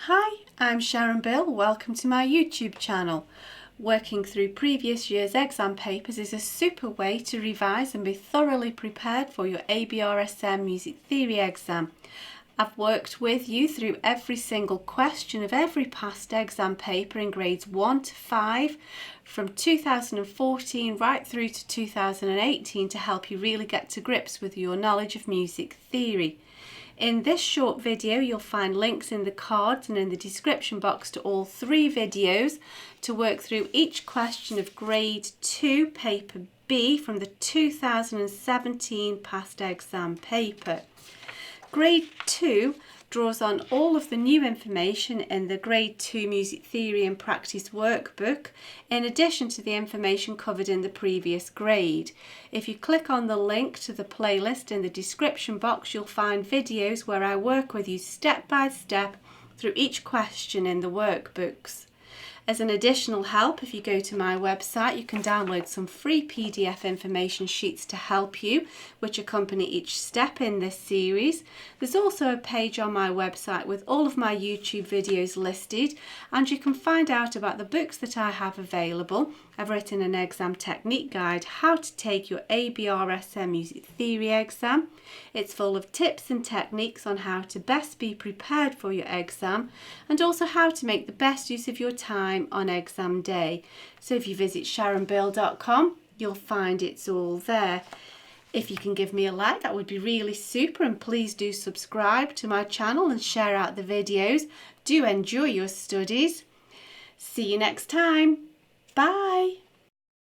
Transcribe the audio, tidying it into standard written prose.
Hi, I'm Sharon Bill. Welcome to my YouTube channel. Working through previous year's exam papers is a super way to revise and be thoroughly prepared for your ABRSM Music Theory exam. I've worked with you through every single question of every past exam paper in grades 1 to 5 from 2014 right through to 2018 to help you really get to grips with your knowledge of music theory. In this short video, you'll find links in the cards and in the description box to all 3 videos to work through each question of Grade 2, Paper B from the 2017 past exam paper. Grade 2 draws on all of the new information in the Grade 2 Music Theory and Practice workbook, in addition to the information covered in the previous grade. If you click on the link to the playlist in the description box, you'll find videos where I work with you step by step through each question in the workbooks. As an additional help, if you go to my website, you can download some free PDF information sheets to help you, which accompany each step in this series. There's also a page on my website with all of my YouTube videos listed, and you can find out about the books that I have available. I've written an exam technique guide, how to take your ABRSM Music Theory exam. It's full of tips and techniques on how to best be prepared for your exam, and also how to make the best use of your time on exam day. So if you visit sharonbill.com, you'll find it's all there. If you can give me a like, that would be really super, and please do subscribe to my channel and share out the videos. Do enjoy your studies. See you next time. Bye.